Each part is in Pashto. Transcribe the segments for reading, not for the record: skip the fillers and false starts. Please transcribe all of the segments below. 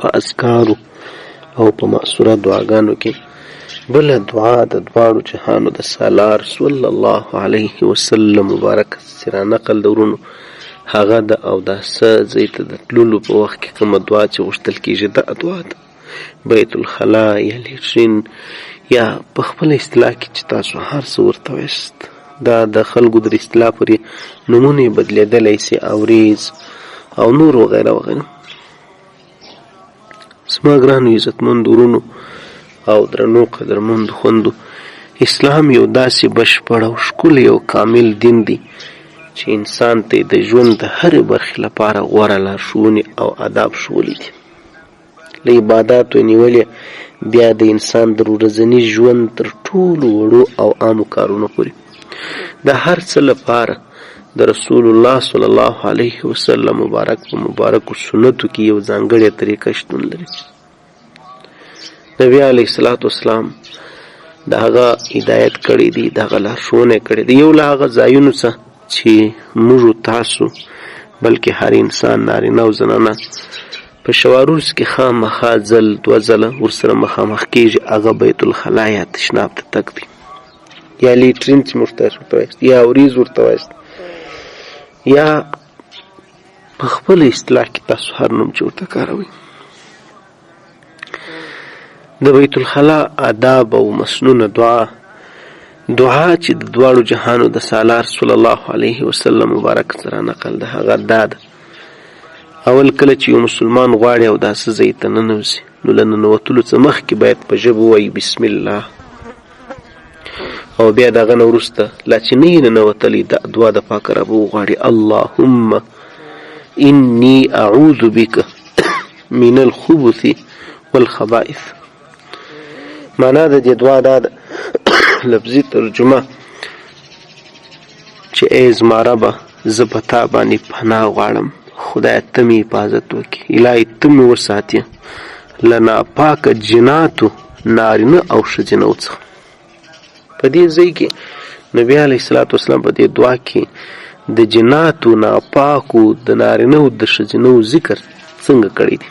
په اذکارو او په مأثوره دعاګانو کې بله دعا د دواړو جهانو د سالار صلی الله علیه وسلم مبارک سره نقل د ورونو هغه د اوداسه ځای ته د تللو په وخت کې کومه دعا چې غوښتل کېږي دا دعا ده بیت الخلا یا لیټرین یا په خپله اصطلاح کې چې تاسو هر څه ورته وایست دا د خلکو د اصطلاح پورې نومونه یې بدلېدلی سي اوریز او نور وغیره وغیره. زما ګرانو عزتمندو ورونو او درنو قدرمندو خویندو، اسلام یو داسې بشپړ او ښکلی او کامل دین دی چې انسان ته د ژوند د هرې برخې لپاره غوره لارښوونې او آداب ښوولي دي. له عباداتو یې نیولې بیا د انسان د ورځني ژوند تر ټولو وړو او عامو کارونو پورې د هر څه لپاره د رسول الله صلی الله علیه وسلم مبارکو سنتو کې یو ځانګړې طریقه شتون لري. نبی علیه الصلاة والسلام د هغه هدایت کړی دی، د هغه لارښوونه کړې دی. یو له هغه ځایونو څخه چې موږ تاسو بلکې هر انسان نارینه او زنانه په شواروز کې خامخا ځل دوه ځله ورسره مخامخ کېږي، هغه بیت الخلا یا تشناب ته تګ دی یا لیټرین چې موږ تاسو ورته وایست یا اوریز ورته وایست یا په خپله اصطلاح کې تاسو هر نوم چې ورته کاروئ. د بیت الخلا آداب او مسنونه دعا چې د دواړو جهانو د سالار صلی الله علیه وسلم مبارک سره نقل ده هغه دا ده: اول کله چې یو مسلمان غواړي او داسې ځای ته ننوځي نو له ننوتلو څخه مخکې باید په ژبه ووایي بسم الله، او بیا د هغه نه وروسته لا چې نه یې ننوتلی دا دعا د پاک رب وغواړي: اللهم انی اعوذ بک من الخبث والخبائث. معنا د دې دعا دا ده لفظي ترجمه چې ای زما ربه زه په تا باندې پناه غواړم، خدای ته مې حفاظت وکړي، الهي ته مې وساتې له ناپاکه جناتو نارینه او ښځینهو څخه. په دې ځای کې نبی علیه الصلاة والسلام په دې دعا کې د جناتو ناپاکو د نارینه او د ښځینهو ذکر څنګه کړی دی.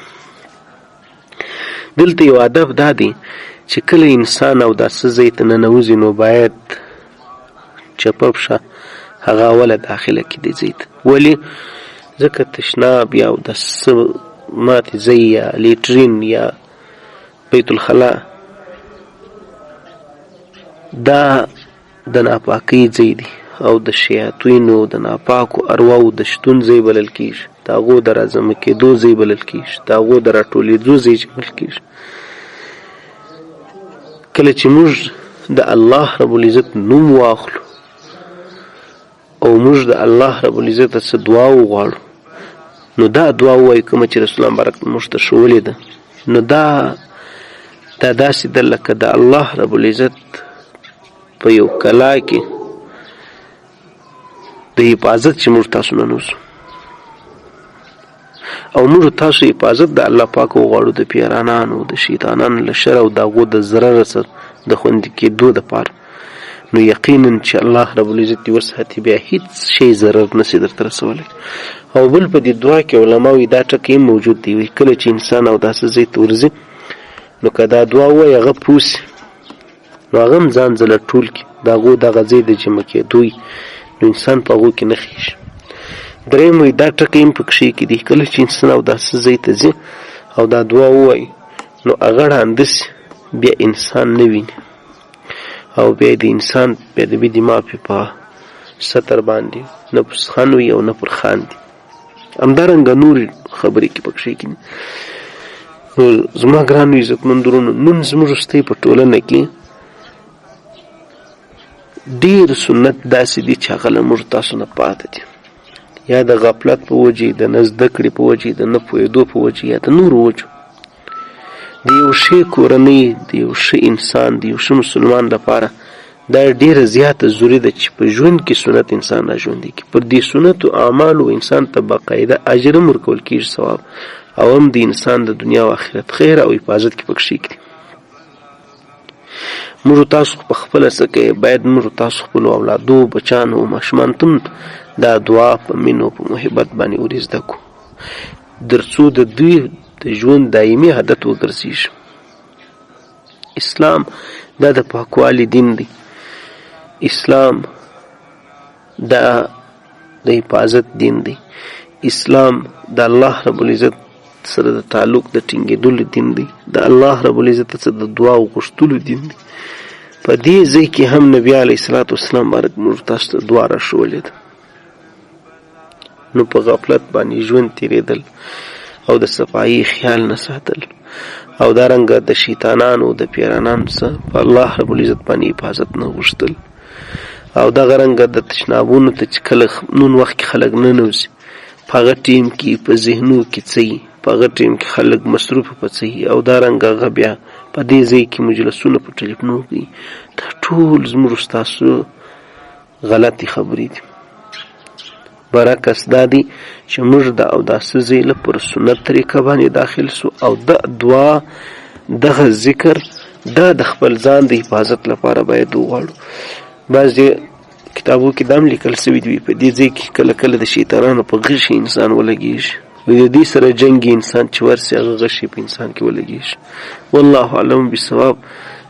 دلته یو ادب دا دی چې کله انسان او داسې ځای ته ننوځي نو باید چپه پښه هغه اوله داخله کړي دې ځای ته. ولې؟ ځکه تشناب یا داسې ماتې ځای یا لیټرین یا بیت الخلا دا د ناپاکۍ ځای دی او د شیاطینو د ناپاکو ارواو د شتون ځای بلل کېږي، د هغو د راجمع کېدو ځای بلل کېږي، د هغو د راټولېدو ځای بلل کېږي. کله چې موږ د الله رب العزت نوم واخلو او موږ د الله رب العزت څخه دعا وغواړو نو دا دعا ووایو کومه چې رسول الله مبارک موږ ته ښوولې ده، نو دا داسې ده لکه د الله رب العزت په یو کلا کې د حفاظت چې موږ تاسو ننوځو او موږ تاسو حفاظت د الله پاک وغواړو د پیرانانو د شیطانانو له شر او د هغو د ضرر څخه د خوندي کېدو دپاره، نو یقینا چې الله رب العزت دې وساتي بیا هیڅ شی ضرر نشي درته رسولی. او بل په دې دعا کې علماوي دا ټکی موجود دی، وایي کله چې انسان او داسې ځای ته ورځي نو که دا دعا ووایي هغه پوه سي نو هغه هم ځان ځله ټول کړي د هغو دغه ځای د جمع کېدو نو انسان په هغو کې نه خېږي. درېیم وایي دا ټکی هم پکښې کې دی کله چې انسان او داسې ځای ته ځي او دا دعا ووایي نو هغه ړانده سي بیا انسان نه ویني او بیا د انسان بېدبي دماغ په ستر باندې نه پر سخن وي او نه پر خاندي. همدارنګه نورې خبرې کې پکښې کې. نو زما ګرانو عزتمندو وروڼو، نن زموږ وروستی په ټولنه کې ډېر سنت داسې دي چې هغه له موږ تاسو نه پاته دي، یا د غفلت په وجې، د نه زده کړې په وجې، د نه پوهېدو په وجې یا د نورو وجو. د یو ښې کورنۍ، د یو ښه انسان، د یو ښه مسلمان لپاره دا ډېره زیاته ضروري ده چې په ژوند کې سنت انسان را ژوندی کړي. پر دې سنتو اعمالو انسان ته باقاعده اجر هم ورکول کېږي، ثواب، او هم د انسان د دنیا او آخرت خیر او حفاظت کې پکښې کړي. موږ تاسو په خپله څه کوئ، باید موږ تاسو خپلو اولادو، بچانو او ماشومانو ته دا دعا په مینه او په محبت باندې ور زده کړو، تر څو د دوی د ژوند دایمي عادت وګرځېږي. اسلام دا د پاکوالي دین دی. اسلام دا د حفاظت دین دی. اسلام د الله رب العزت سره د تعلق د ټینګېدلو دین دی. د الله رب العزت سره د دعا وغوښتلو دین دی. په دې ځای کې هم نبي علیه الصلاة والسلام موږ تاسو ته دعا راښولې ده. نو په غفلت باندې ژوند تېرېدل او د صفایي خیال نه ساتل او دارنګه د شیطانانو د پیرانانو څخه په الله رب العزت باندې حفاظت نه غوښتل او دغه رنګه د تشنابونو ته چې کله نون وخت کې خلک ننوځي په هغه ټیم کې په ذهنو کې څه وي، په هغه ټیم کې خلک مصروفه په څه وي او دارنګه هغه بیا په دې ځای کې مجلسونه په ټلیفونو کوي. دا ټول زموږ ستاسو غلطې خبرې دي. برعکس دا دی چې موږ د اوداسه ځای له پر سنت طریقه باندې داخل سو او د دعا دغه ذکر دا د خپل ځان د حفاظت لپاره باید وغواړو. بعضې کتابو کې دا هم لیکل سوي دي په دې ځای کې کله کله د شیطانانو په غشي انسان ولګېږي، د دې سره جنګي انسان چې ورسي هغه غشي په انسان کې ولګېږي. والله اعلم بالصواب.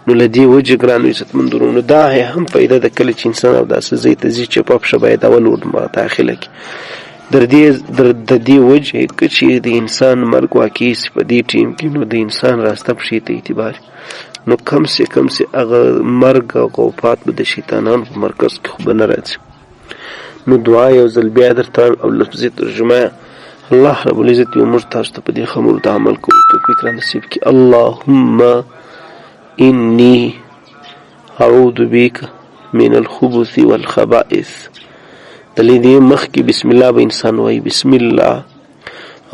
نو له دې وجې ګرانو عزتمندونو دا هم فایده ده کله چې انسان اوداسه ځای ته ځي چې پاپشه باید اول ور داخله کړي. د دې وجې که چې د انسان مرګ واقع سي په دې ټیم کې نو د انسان راسته پښې ته اعتبار نو کم سي هغه مرګ او وفات به د شیطانانو په مرکز کې خو به نه راځي. نو دعا یو ځل بیا درته او لفظي ترجمه الله رب العزت یو موږ تاسو ته په دې خبرو د عمل کولو توفیق را نصیب کړي. اللهم انی اعوذ بک من الخبث والخبائث. دلی دې مخکې بسم الله به انسان وایي بسم الله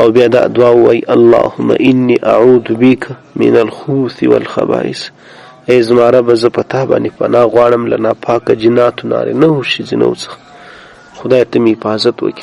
او بیا دا دعا وایي اللهم انی اعوذ بک من الخبث والخبائث. ای زما ربه زه په تا باندې پناه غواړم له ناپاکه جناتو نارینهو ښځینهو څخه. خدای ته مې حفاظت وکړي.